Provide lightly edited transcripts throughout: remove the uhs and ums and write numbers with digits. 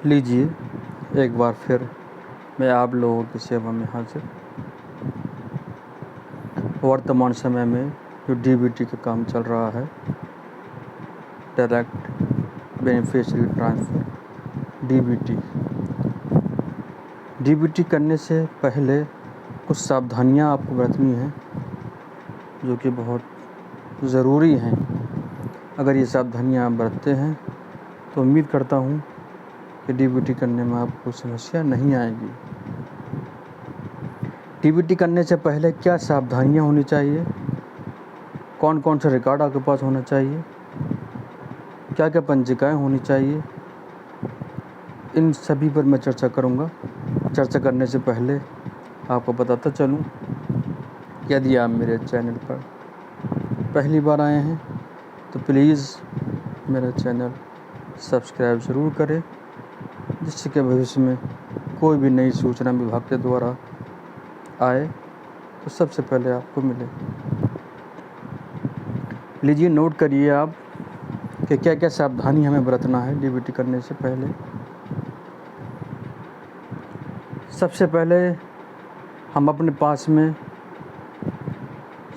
लीजिए, एक बार फिर मैं आप लोगों की सेवा में हाजिर। वर्तमान समय में जो डीबीटी का काम चल रहा है, डायरेक्ट बेनिफिशियरी ट्रांसफ़र, डीबीटी करने से पहले कुछ सावधानियां आपको बरतनी हैं जो कि बहुत ज़रूरी हैं। अगर ये सावधानियां आप बरतते हैं तो उम्मीद करता हूँ कि डीबीटी करने में आपको समस्या नहीं आएगी। डीबीटी करने से पहले क्या सावधानियां होनी चाहिए, कौन कौन सा रिकॉर्ड आपके पास होना चाहिए, क्या क्या पंजिकाएँ होनी चाहिए, इन सभी पर मैं चर्चा करूँगा। चर्चा करने से पहले आपको बताता चलूँ, यदि आप मेरे चैनल पर पहली बार आए हैं तो प्लीज़ मेरा चैनल सब्सक्राइब ज़रूर करें, जिससे कि भविष्य में कोई भी नई सूचना विभाग के द्वारा आए तो सबसे पहले आपको मिले। लीजिए, नोट करिए आप कि क्या क्या सावधानी हमें बरतना है डीबीटी करने से पहले। सबसे पहले हम अपने पास में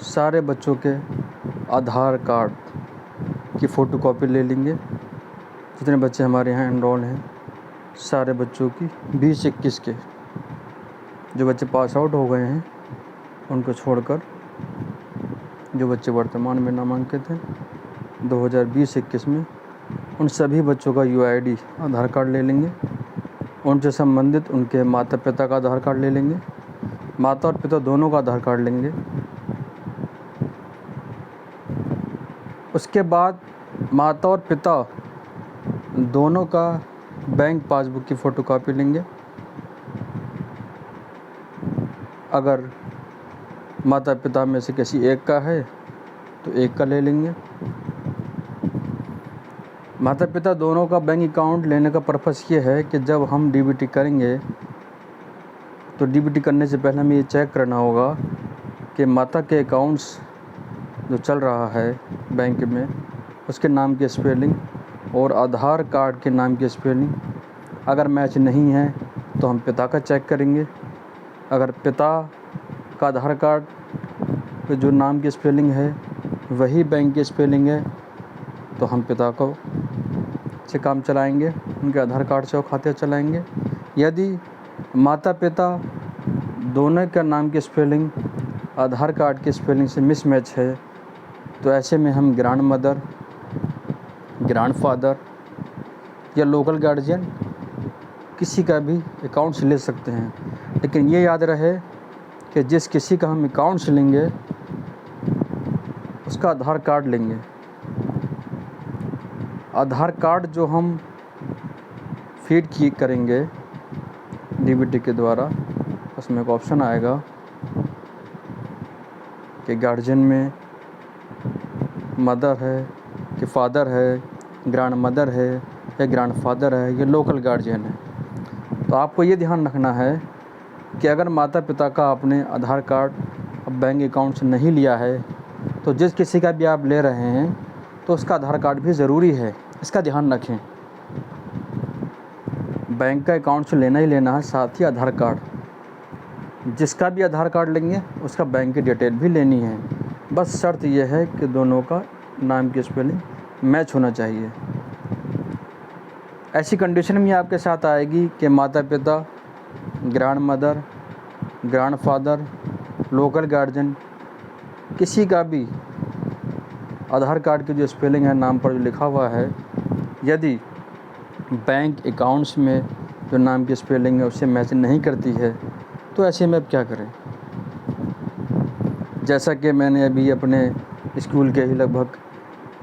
सारे बच्चों के आधार कार्ड की फ़ोटोकॉपी ले लेंगे। जितने बच्चे हमारे यहाँ एनरोल हैं, सारे बच्चों की 20-21 के, जो बच्चे पास आउट हो गए हैं उनको छोड़कर जो बच्चे वर्तमान में नामांकित हैं 2020-21 में, उन सभी बच्चों का यूआईडी आधार कार्ड ले लेंगे। उनसे संबंधित उनके माता पिता का आधार कार्ड ले लेंगे, माता और पिता दोनों का आधार कार्ड लेंगे। उसके बाद माता और पिता दोनों का बैंक पासबुक की फ़ोटोकॉपी लेंगे। अगर माता पिता में से किसी एक का है तो एक का ले लेंगे। माता पिता दोनों का बैंक अकाउंट लेने का पर्पस ये है कि जब हम डीबीटी करेंगे तो डीबीटी करने से पहले हमें ये चेक करना होगा कि माता के अकाउंट्स जो चल रहा है बैंक में, उसके नाम की स्पेलिंग और आधार कार्ड के नाम की स्पेलिंग अगर मैच नहीं है तो हम पिता का चेक करेंगे। अगर पिता का आधार कार्ड पे जो नाम की स्पेलिंग है वही बैंक की स्पेलिंग है तो हम पिता को से काम चलाएंगे, उनके आधार कार्ड से वो खाते चलाएंगे। यदि माता पिता दोनों का नाम की स्पेलिंग आधार कार्ड की स्पेलिंग से मिसमैच है तो ऐसे में हम ग्रैंड मदर, ग्रैंड फादर या लोकल गार्जियन किसी का भी अकाउंट्स ले सकते हैं। लेकिन ये याद रहे कि जिस किसी का हम अकाउंट्स लेंगे उसका आधार कार्ड लेंगे। आधार कार्ड जो हम फीड की करेंगे डीबीटी के द्वारा, उसमें एक ऑप्शन आएगा कि गार्जियन में मदर है कि फादर है, ग्रैंड मदर है या ग्रैंड फादर है, ये लोकल गार्जियन है। तो आपको ये ध्यान रखना है कि अगर माता पिता का आपने आधार कार्ड बैंक अकाउंट से नहीं लिया है तो जिस किसी का भी आप ले रहे हैं तो उसका आधार कार्ड भी ज़रूरी है, इसका ध्यान रखें। बैंक का अकाउंट से लेना ही लेना है, साथ ही आधार कार्ड। जिसका भी आधार कार्ड लेंगे उसका बैंक की डिटेल भी लेनी है। बस शर्त यह है कि दोनों का नाम की स्पेलिंग मैच होना चाहिए। ऐसी कंडीशन में आपके साथ आएगी कि माता पिता, grand mother, grand father, local guardian किसी का भी आधार कार्ड की जो स्पेलिंग है नाम पर जो लिखा हुआ है, यदि बैंक अकाउंट्स में जो नाम की स्पेलिंग है उससे मैच नहीं करती है तो ऐसे में अब क्या करें। जैसा कि मैंने अभी अपने स्कूल के ही लगभग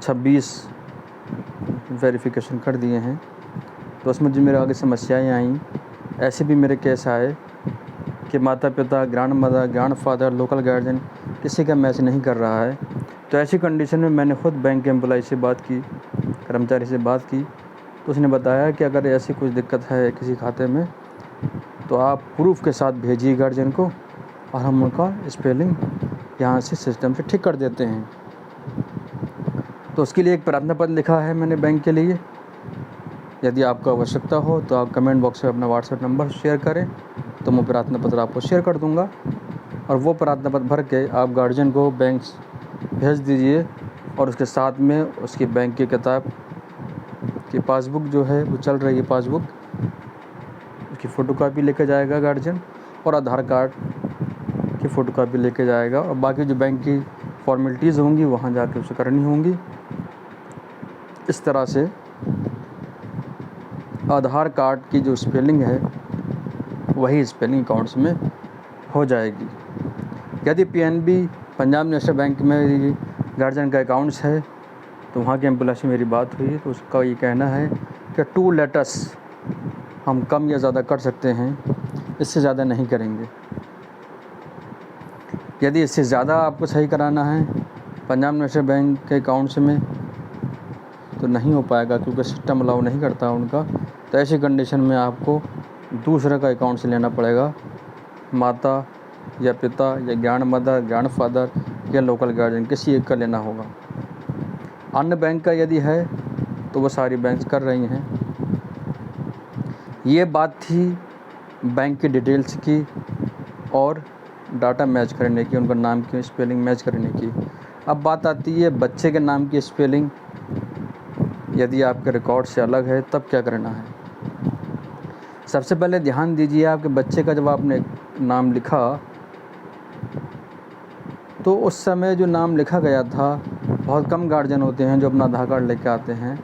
26 वेरिफिकेशन कर दिए हैं, तो उसमें जो मेरे आगे समस्याएं आईं, ऐसे भी मेरे केस आए कि माता पिता, grand mother, grand father, local guardian किसी का मैच नहीं कर रहा है। तो ऐसी कंडीशन में मैंने खुद बैंक के एम्प्लॉय से बात की, कर्मचारी से बात की, तो उसने बताया कि अगर ऐसी कुछ दिक्कत है किसी खाते में तो आप प्रूफ के साथ भेजिए गार्जियन को और हम उनका स्पेलिंग यहाँ से सिस्टम से ठीक कर देते हैं। तो उसके लिए एक प्रार्थना पत्र लिखा है मैंने बैंक के लिए, यदि आपको आवश्यकता हो तो आप कमेंट बॉक्स में अपना व्हाट्सएप नंबर शेयर करें, तो मैं प्रार्थना पत्र आपको शेयर कर दूंगा, और वो प्रार्थना पत्र भर के आप गार्जियन को बैंक भेज दीजिए, और उसके साथ में उसकी बैंक की किताब की पासबुक जो है वो चल रही है पासबुक, उसकी फ़ोटोकॉपी लेके जाएगा गार्जियन, और आधार कार्ड की फ़ोटोकॉपी लेके जाएगा, और बाकी जो बैंक की फॉर्मेलिटीज़ होंगी वहाँ जाके उसे करनी होंगी। इस तरह से आधार कार्ड की जो स्पेलिंग है वही स्पेलिंग अकाउंट्स में हो जाएगी। यदि पीएनबी पंजाब नेशनल बैंक में गार्जियन का अकाउंट्स है तो वहाँ के एम्प्लॉय से मेरी बात हुई तो उसका ये कहना है कि 2 लेटर्स हम कम या ज़्यादा कर सकते हैं, इससे ज़्यादा नहीं करेंगे। यदि इससे ज़्यादा आपको सही कराना है पंजाब नेशनल बैंक के अकाउंट्स में तो नहीं हो पाएगा, क्योंकि सिस्टम अलाउ नहीं करता उनका। तो ऐसी कंडीशन में आपको दूसरे का अकाउंट से लेना पड़ेगा, माता या पिता या ग्रैंड मदर, ग्रैंड फादर या लोकल गार्जियन, किसी एक का लेना होगा। अन्य बैंक का यदि है तो वो सारी बैंक कर रही हैं। ये बात थी बैंक की डिटेल्स की और डाटा मैच करने की, उनका नाम की स्पेलिंग मैच करने की। अब बात आती है बच्चे के नाम की स्पेलिंग, यदि आपके रिकॉर्ड से अलग है तब क्या करना है। सबसे पहले ध्यान दीजिए, आपके बच्चे का जब आपने नाम लिखा तो उस समय जो नाम लिखा गया था, बहुत कम गार्जियन होते हैं जो अपना आधार कार्ड लेके आते हैं।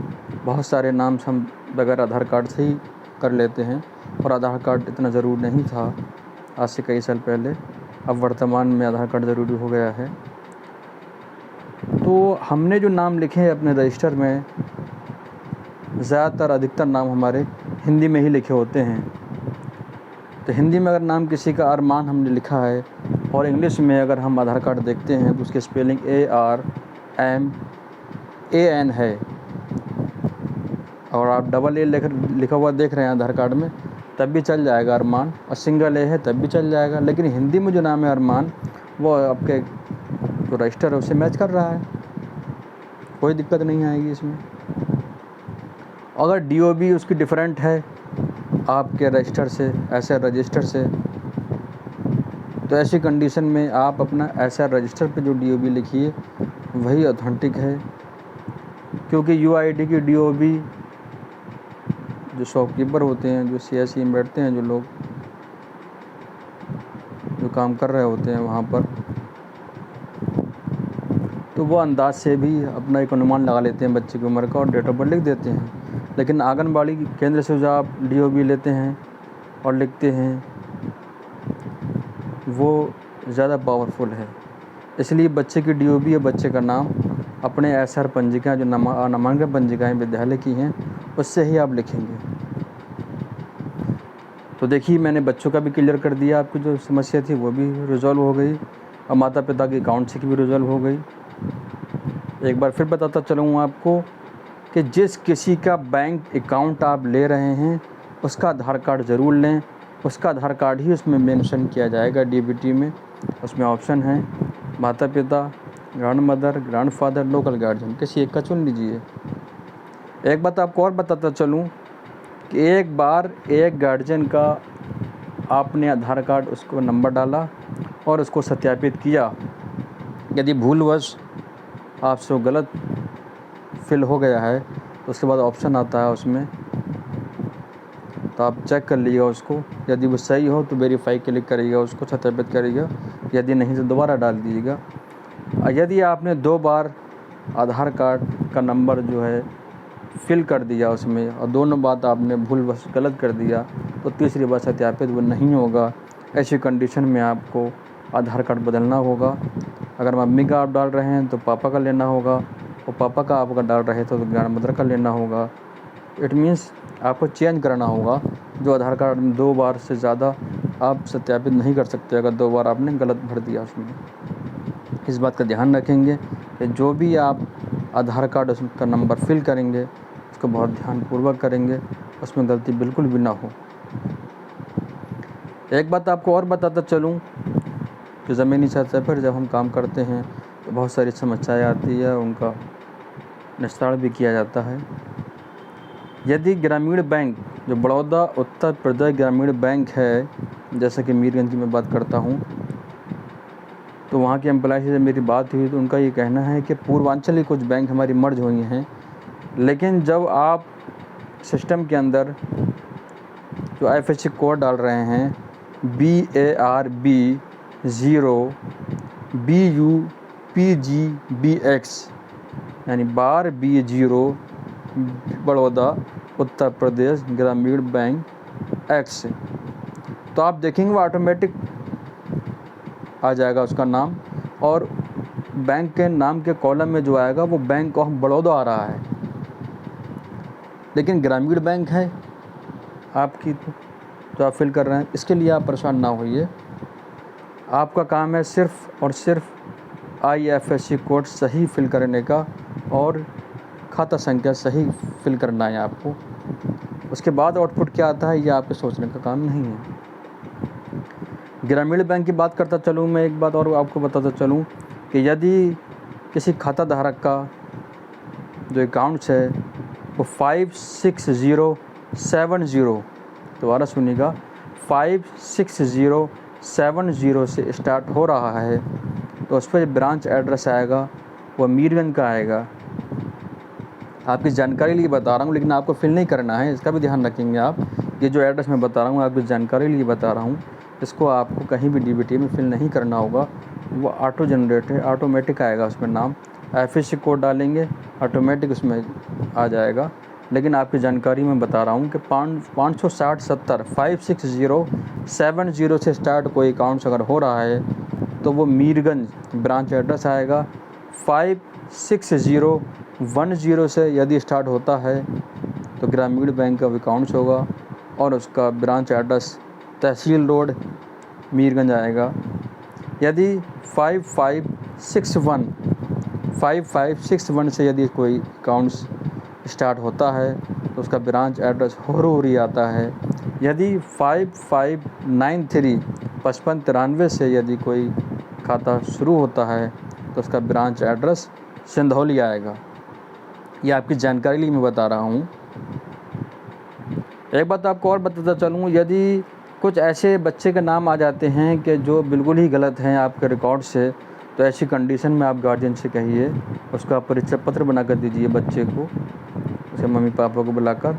बहुत सारे नाम हम बगैर आधार कार्ड से ही कर लेते हैं, और आधार कार्ड इतना ज़रूरी नहीं था आज से कई साल पहले। अब वर्तमान में आधार कार्ड ज़रूरी हो गया है। तो हमने जो नाम लिखे हैं अपने रजिस्टर में, ज़्यादातर अधिकतर नाम हमारे हिंदी में ही लिखे होते हैं। तो हिंदी में अगर नाम किसी का अरमान हमने लिखा है और इंग्लिश में अगर हम आधार कार्ड देखते हैं तो उसकी स्पेलिंग ARMAN है, और आप डबल ए लिखा हुआ देख रहे हैं आधार कार्ड में, तब भी चल जाएगा अरमान, और सिंगल ए है तब भी चल जाएगा। लेकिन हिंदी में जो नाम है अरमान, वो आपके जो रजिस्टर है उससे मैच कर रहा है, कोई दिक्कत नहीं आएगी इसमें। अगर DOB उसकी डिफरेंट है आपके रजिस्टर से, ऐसे रजिस्टर से, तो ऐसी कंडीशन में आप अपना ऐसा रजिस्टर पे जो DOB लिखिए वही ऑथेंटिक है, क्योंकि UID की DOB जो शॉपकीपर होते हैं, जो CSE में बैठते हैं, जो लोग जो काम कर रहे होते हैं वहाँ पर, तो वो अंदाज से भी अपना एक अनुमान लगा लेते हैं बच्चे की उम्र का और डेट ऑफ बर्थ लिख देते हैं। लेकिन आंगनबाड़ी केंद्र से जो आप DOB लेते हैं और लिखते हैं वो ज़्यादा पावरफुल है। इसलिए बच्चे की DOB या बच्चे का नाम अपने SR पंजिका, जो नामांकन पंजिकाएँ विद्यालय की हैं, उससे ही आप लिखेंगे। तो देखिए, मैंने बच्चों का भी क्लियर कर दिया, आपकी जो समस्या थी वो भी रिजॉल्व हो गई, और माता पिता के अकाउंट से भी रिजॉल्व हो गई। एक बार फिर बताता चलूँ आपको कि जिस किसी का बैंक अकाउंट आप ले रहे हैं उसका आधार कार्ड ज़रूर लें, उसका आधार कार्ड ही उसमें मेंशन किया जाएगा DBT में। उसमें ऑप्शन है माता पिता, grand mother, grand father, local guardian, किसी एक का चुन लीजिए। एक बात आपको और बताता चलूँ कि एक बार एक गार्जियन का आपने आधार कार्ड उसको नंबर डाला और उसको सत्यापित किया, यदि भूलवश आपसे वो गलत फिल हो गया है तो उसके बाद ऑप्शन आता है उसमें, तो आप चेक कर लीजिएगा उसको। यदि वो सही हो तो वेरीफाई क्लिक करिएगा, उसको सत्यापित करिएगा, यदि नहीं तो दोबारा डाल दीजिएगा। यदि आपने 2 बार आधार कार्ड का नंबर जो है फिल कर दिया उसमें और दोनों बात आपने भूलवश गलत कर दिया, तो तीसरी बार सत्यापित वो नहीं होगा। ऐसी कंडीशन में आपको आधार कार्ड बदलना होगा। अगर मम्मी का आप डाल रहे हैं तो पापा का लेना होगा, और पापा का आप अगर डाल रहे तो ग्रैंड मदर का लेना होगा। इट मीन्स आपको चेंज करना होगा। जो आधार कार्ड में 2 बार से ज़्यादा आप सत्यापित नहीं कर सकते अगर 2 बार आपने गलत भर दिया उसमें। इस बात का ध्यान रखेंगे कि जो भी आप आधार कार्ड उसका नंबर फिल करेंगे उसको बहुत ध्यानपूर्वक करेंगे, उसमें गलती बिल्कुल भी ना हो। एक बात आपको और बताता चलूँ कि ज़मीनी सतह पर जब हम काम करते हैं तो बहुत सारी समस्याएं आती है, उनका निस्तारण भी किया जाता है। यदि ग्रामीण बैंक, जो बड़ौदा उत्तर प्रदेश ग्रामीण बैंक है, जैसे कि मीरगंज की मैं बात करता हूँ, तो वहाँ के एम्प्लॉय से मेरी बात हुई तो उनका ये कहना है कि पूर्वांचल की कुछ बैंक हमारी मर्ज हुई हैं, लेकिन जब आप सिस्टम के अंदर जो IFSC कोड डाल रहे हैं BARB 0 BUPGBX, यानी बार B0 बड़ौदा उत्तर प्रदेश ग्रामीण बैंक X, तो आप देखेंगे वो ऑटोमेटिक आ जाएगा उसका नाम, और बैंक के नाम के कॉलम में जो आएगा वो बैंक ऑफ बड़ौदा आ रहा है, लेकिन ग्रामीण बैंक है आपकी तो आप फिल कर रहे हैं। इसके लिए आप परेशान ना होइए, आपका काम है सिर्फ़ और सिर्फ IFSC कोड सही फिल करने का और खाता संख्या सही फिल करना है आपको। उसके बाद आउटपुट क्या आता है ये आपके सोचने का काम नहीं है। ग्रामीण बैंक की बात करता चलूँ मैं, एक बात और आपको बताता चलूँ कि यदि किसी खाता धारक का जो अकाउंट्स है वो 56070, दोबारा सुनिएगा, 56070 से स्टार्ट हो रहा है, तो उस पर ब्रांच एड्रेस आएगा वो मीरगंज का आएगा। आपकी जानकारी लिए बता रहा हूँ, लेकिन आपको फिल नहीं करना है, इसका भी ध्यान रखेंगे आप। ये जो एड्रेस मैं बता रहा हूँ आपकी जानकारी लिए बता रहा हूँ, इसको आपको कहीं भी DBT में फिल नहीं करना होगा, वो ऑटो जनरेट है, ऑटोमेटिक आएगा उसमें नाम। IFSC कोड डालेंगे ऑटोमेटिक उसमें आ जाएगा, लेकिन आपकी जानकारी में बता रहा हूँ कि 56070 से स्टार्ट कोई अकाउंट्स अगर हो रहा है तो वो मीरगंज ब्रांच एड्रेस आएगा। 56010 से यदि स्टार्ट होता है तो ग्रामीण बैंक का अकाउंट्स होगा और उसका ब्रांच एड्रेस तहसील रोड मीरगंज आएगा। यदि 5561 से यदि कोई अकाउंट्स स्टार्ट होता है तो उसका ब्रांच एड्रेस होरी आता है। यदि 5593 से यदि कोई खाता शुरू होता है तो उसका ब्रांच एड्रेस सिंधौली आएगा। ये आपकी जानकारी लिए मैं बता रहा हूँ। एक बात आपको और बताता चलूँ, यदि कुछ ऐसे बच्चे के नाम आ जाते हैं कि जो बिल्कुल ही गलत हैं आपके रिकॉर्ड से, तो ऐसी कंडीशन में आप गार्जियन से कहिए उसका परिचय पत्र बना कर दीजिए बच्चे को, उसके मम्मी पापा को बुलाकर,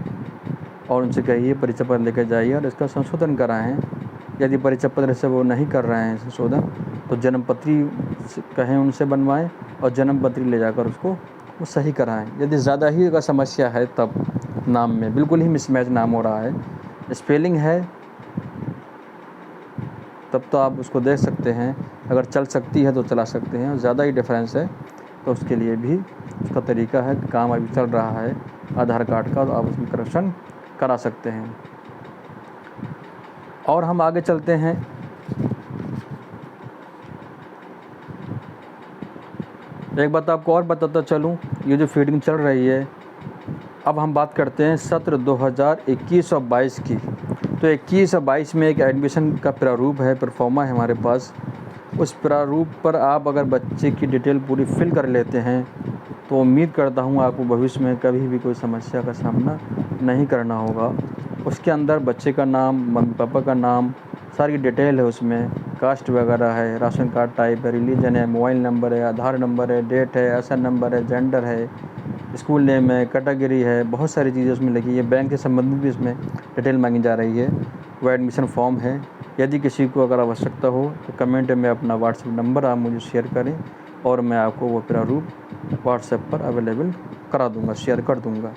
और उनसे कहिए परिचय पत्र लेकर जाइए और इसका संशोधन कराएं। यदि परिचय पत्र से वो नहीं कर रहे हैं संशोधन, तो जन्मपत्री कहें उनसे बनवाएं और जन्मपत्री ले जाकर उसको वो सही कराएं। यदि ज़्यादा ही अगर समस्या है तब नाम में बिल्कुल ही मिसमैच नाम हो रहा है, स्पेलिंग है, तब तो आप उसको देख सकते हैं। अगर चल सकती है तो चला सकते हैं, और ज़्यादा ही डिफरेंस है तो उसके लिए भी उसका तरीका है। काम अभी चल रहा है आधार कार्ड का, तो आप उसमें करेक्शन करा सकते हैं। और हम आगे चलते हैं। एक बात आपको और बताता चलूँ, ये जो फीडिंग चल रही है, अब हम बात करते हैं सत्र 2021 और 22 की। तो 21 और 22 में एक एडमिशन का प्रारूप है, परफॉर्मा है हमारे पास। उस प्रारूप पर आप अगर बच्चे की डिटेल पूरी फिल कर लेते हैं तो उम्मीद करता हूँ आपको भविष्य में कभी भी कोई समस्या का सामना नहीं करना होगा। उसके अंदर बच्चे का नाम, मम्मी पापा का नाम, सारी डिटेल है उसमें, कास्ट वगैरह है, राशन कार्ड टाइप है, रिलीजन है, मोबाइल नंबर है, आधार नंबर है, डेट है, SN नंबर है, जेंडर है, स्कूल नेम है, कैटेगरी है, बहुत सारी चीज़ें उसमें लिखी है। बैंक से संबंधित भी इसमें डिटेल मांगी जा रही है। वो एडमिशन फॉर्म है। यदि किसी को अगर आवश्यकता हो तो कमेंट में अपना व्हाट्सएप नंबर आप मुझे शेयर करें और मैं आपको वो प्रारूप व्हाट्सएप पर अवेलेबल करा दूँगा, शेयर कर दूँगा।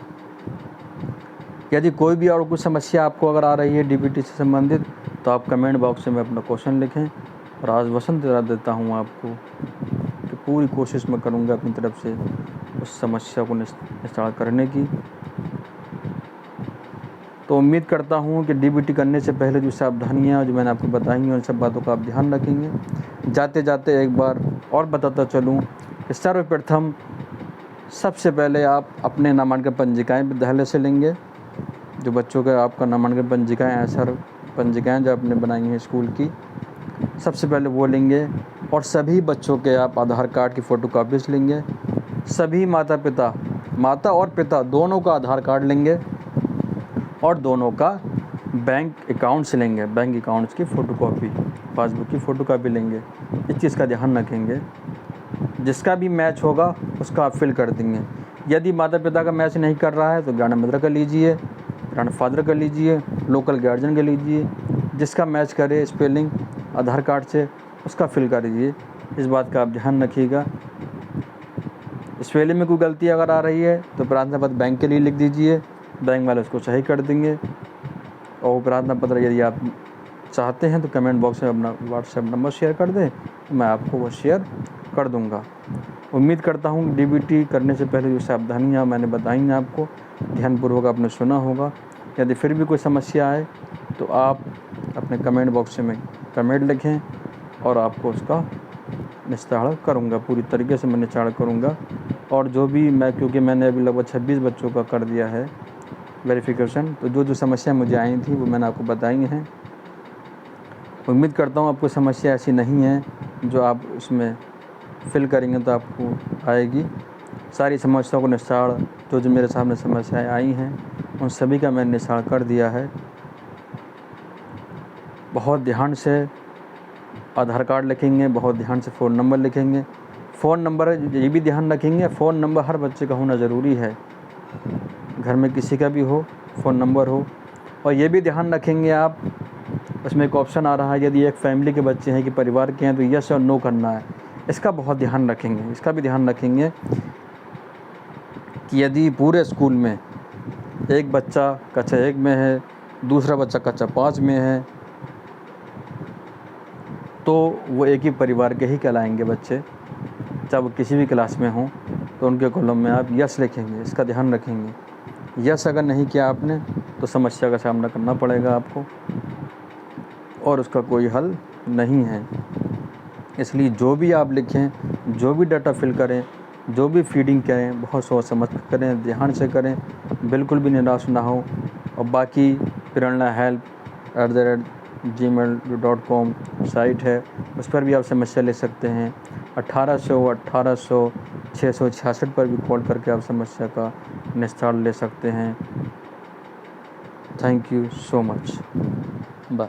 यदि कोई भी और कुछ समस्या आपको अगर आ रही है DBT से संबंधित, तो आप कमेंट बॉक्स में अपना क्वेश्चन लिखें और आश्वासन दिला देता हूँ आपको कि पूरी कोशिश मैं करूँगा अपनी तरफ से उस समस्या को निस्तार करने की। तो उम्मीद करता हूँ कि DBT करने से पहले जो सावधानियाँ जो मैंने आपको बताई हैं उन सब बातों का आप ध्यान रखेंगे। जाते जाते एक बार और बताता चलूँ कि सर्वप्रथम सबसे पहले आप अपने नामांकन पंजिकाएँ विद्यालय से लेंगे। जो बच्चों के आपका नामांकन पंजिकाएँ हैं, सर पंजिकाएँ जो आपने बनाई हैं स्कूल की, सबसे पहले वो लेंगे। और सभी बच्चों के आप आधार कार्ड की फ़ोटोकॉपीज़ लेंगे। सभी माता और पिता दोनों का आधार कार्ड लेंगे। और दोनों का बैंक अकाउंट्स लेंगे, बैंक अकाउंट्स की फ़ोटोकॉपी, पासबुक की फ़ोटोकॉपी लेंगे। इस चीज़ का ध्यान रखेंगे। जिसका भी मैच होगा उसका आप फिल कर देंगे। यदि माता पिता का मैच नहीं कर रहा है तो ग्रैंड मदर का लीजिए, ग्रैंड फादर का लीजिए, लोकल गार्जियन का लीजिए। जिसका मैच करे स्पेलिंग आधार कार्ड से उसका फिल कर दीजिए। इस बात का आप ध्यान रखिएगा। स्पेलिंग में कोई गलती अगर आ रही है तो प्रार्थना पत्र बैंक के लिए लिख दीजिए, बैंक वाले उसको सही कर देंगे। और प्रार्थना पत्र यदि आप चाहते हैं तो कमेंट बॉक्स में अपना व्हाट्सएप नंबर शेयर कर दें, तो मैं आपको वो शेयर कर दूंगा। उम्मीद करता हूँ डीबीटी करने से पहले जो सावधानियाँ मैंने बताई हैं आपको ध्यानपूर्वक आपने सुना होगा। यदि फिर भी कोई समस्या आए तो आप अपने कमेंट बॉक्स में कमेंट लिखें और आपको उसका निस्तारण करूँगा, पूरी तरीके से मैं निस्तारण करूँगा। और जो भी मैं, क्योंकि मैंने अभी लगभग 26 बच्चों का कर दिया है वेरिफिकेशन, तो जो समस्या मुझे आई थी वो मैंने आपको बताई हैं। उम्मीद करता हूँ आपको समस्या ऐसी नहीं है, जो आप उसमें फिल करेंगे तो आपको आएगी। सारी समस्याओं को निस्तारण जो मेरे सामने समस्याएं आई हैं उन सभी का मैंने निस्तारण कर दिया है। बहुत ध्यान से आधार कार्ड लिखेंगे, बहुत ध्यान से फ़ोन नंबर लिखेंगे। फ़ोन नंबर ये भी ध्यान रखेंगे, फ़ोन नंबर हर बच्चे का होना ज़रूरी है। घर में किसी का भी हो फ़ोन नंबर हो। और ये भी ध्यान रखेंगे आप, उसमें एक ऑप्शन आ रहा है यदि एक फैमिली के बच्चे हैं कि परिवार के हैं तो यस और नो करना है। इसका बहुत ध्यान रखेंगे। इसका भी ध्यान रखेंगे कि यदि पूरे स्कूल में एक बच्चा कक्षा 1 में है, दूसरा बच्चा कक्षा 5 में है, तो वो एक ही परिवार के ही कहलाएंगे बच्चे। चाहे वो किसी भी क्लास में हों तो उनके कॉलम में आप यस लिखेंगे। इसका ध्यान रखेंगे। यस अगर नहीं किया आपने तो समस्या का सामना करना पड़ेगा आपको और उसका कोई हल नहीं है। इसलिए जो भी आप लिखें, जो भी डाटा फिल करें, जो भी फीडिंग करें, बहुत सोच समझ कर करें, ध्यान से करें, बिल्कुल भी निराश ना हो। और बाकी prernahelp@gmail.com साइट है, उस पर भी आप समस्या ले सकते हैं। 1800 पर भी कॉल करके आप समस्या का निस्तारण ले सकते हैं। Thank you so much. Bye.